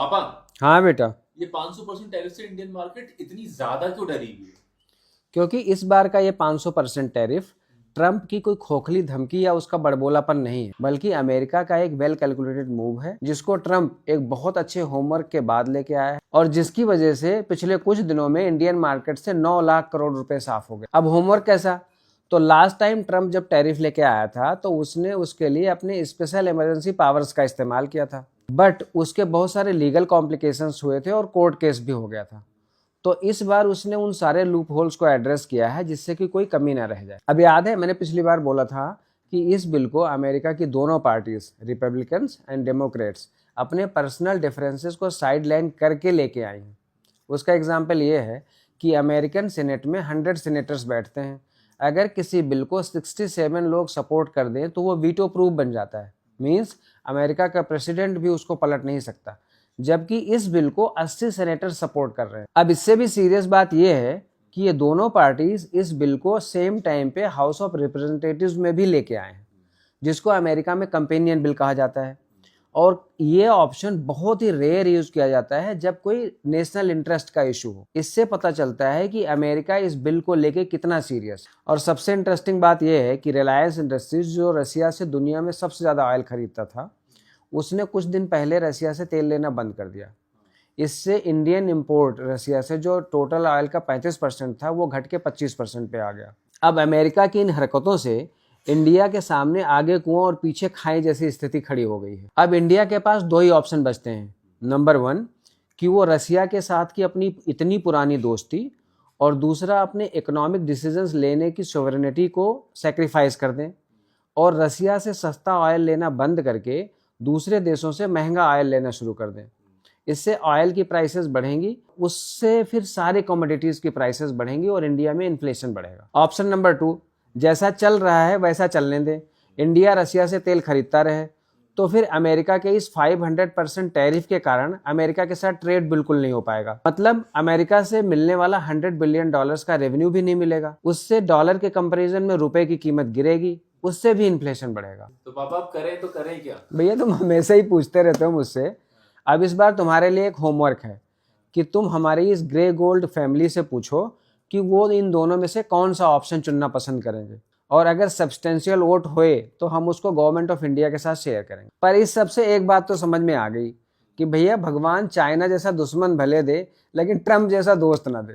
पापा, हाँ बेटा। ये 500% टैरिफ से इंडियन मार्केट इतनी ज्यादा क्यों डरी हुई है? क्योंकि इस बार का ये 500% टैरिफ ट्रंप की कोई खोखली धमकी या उसका बड़बोलापन नहीं है, बल्कि अमेरिका का एक वेल कैलकुलेटेड मूव है जिसको ट्रंप एक बहुत अच्छे होमवर्क के बाद लेके आया है और जिसकी वजह से पिछले कुछ दिनों में इंडियन मार्केट से 9 लाख करोड़ रुपए साफ हो गए। अब होमवर्क कैसा? तो लास्ट टाइम ट्रंप जब टैरिफ लेके आया था तो उसने उसके लिए अपने स्पेशल इमरजेंसी पावर्स का इस्तेमाल किया था, बट उसके बहुत सारे लीगल कॉम्प्लिकेशंस हुए थे और कोर्ट केस भी हो गया था। तो इस बार उसने उन सारे लूप होल्स को एड्रेस किया है जिससे कि कोई कमी ना रह जाए। अब याद है मैंने पिछली बार बोला था कि इस बिल को अमेरिका की दोनों पार्टीज रिपब्लिकन्स एंड डेमोक्रेट्स अपने पर्सनल डिफरेंसेस को साइड लाइन करके लेके आई हैं। उसका एग्जाम्पल ये है कि अमेरिकन सीनेट में 100 सीनेटर्स बैठते हैं। अगर किसी बिल को 67 लोग सपोर्ट कर दें तो वो वीटो प्रूफ बन जाता है। मीन्स अमेरिका का प्रेसिडेंट भी उसको पलट नहीं सकता, जबकि इस बिल को 80 सेनेटर सपोर्ट कर रहे हैं। अब इससे भी सीरियस बात यह है कि ये दोनों पार्टीज इस बिल को सेम टाइम पे हाउस ऑफ रिप्रेजेंटेटिव्स में भी लेके आए हैं, जिसको अमेरिका में कंपेनियन बिल कहा जाता है। और ये ऑप्शन बहुत ही रेयर यूज किया जाता है जब कोई नेशनल इंटरेस्ट का इशू हो। इससे पता चलता है कि अमेरिका इस बिल को लेके कितना सीरियस। और सबसे इंटरेस्टिंग बात यह है कि रिलायंस इंडस्ट्रीज जो रसिया से दुनिया में सबसे ज्यादा ऑयल खरीदता था, उसने कुछ दिन पहले रसिया से तेल लेना बंद कर दिया। इससे इंडियन इंपोर्ट रसिया से जो टोटल ऑयल का 35% था वो घट के 25% पे आ गया। अब अमेरिका की इन हरकतों से इंडिया के सामने आगे कुआं और पीछे खाई जैसी स्थिति खड़ी हो गई है। अब इंडिया के पास दो ही ऑप्शन बचते हैं। नंबर 1 कि वो रसिया के साथ की अपनी इतनी पुरानी दोस्ती, और दूसरा अपने इकोनॉमिक डिसीजंस लेने की सोवरेनिटी को सेक्रीफाइस कर दें और रसिया से सस्ता ऑयल लेना बंद करके दूसरे देशों से महंगा ऑयल लेना शुरू कर दें। इससे ऑयल की प्राइसेस बढ़ेंगी, उससे फिर सारे कमोडिटीज की प्राइसेस बढ़ेंगी और इंडिया में इन्फ्लेशन बढ़ेगा। ऑप्शन नंबर 2, जैसा चल रहा है वैसा चलने दें, इंडिया रसिया से तेल खरीदता रहे, तो फिर अमेरिका के इस 500% टैरिफ के कारण अमेरिका के साथ ट्रेड बिल्कुल नहीं हो पाएगा। मतलब अमेरिका से मिलने वाला $100 बिलियन का रेवेन्यू भी नहीं मिलेगा। उससे डॉलर के कंपैरिजन में रुपए की कीमत गिरेगी, उससे भी इन्फ्लेशन बढ़ेगा। तो पापा अब करें तो करें क्या? भैया तुम हमेशा ही पूछते रहते हो मुझसे। अब इस बार तुम्हारे लिए एक होमवर्क है कि तुम हमारी इस ग्रे गोल्ड फैमिली से पूछो कि वो इन दोनों में से कौन सा ऑप्शन चुनना पसंद करेंगे, और अगर सब्सटेंशियल वोट होए तो हम उसको गवर्नमेंट ऑफ इंडिया के साथ शेयर करेंगे। पर इस सब से एक बात तो समझ में आ गई कि भैया भगवान चाइना जैसा दुश्मन भले दे लेकिन ट्रम्प जैसा दोस्त ना दे।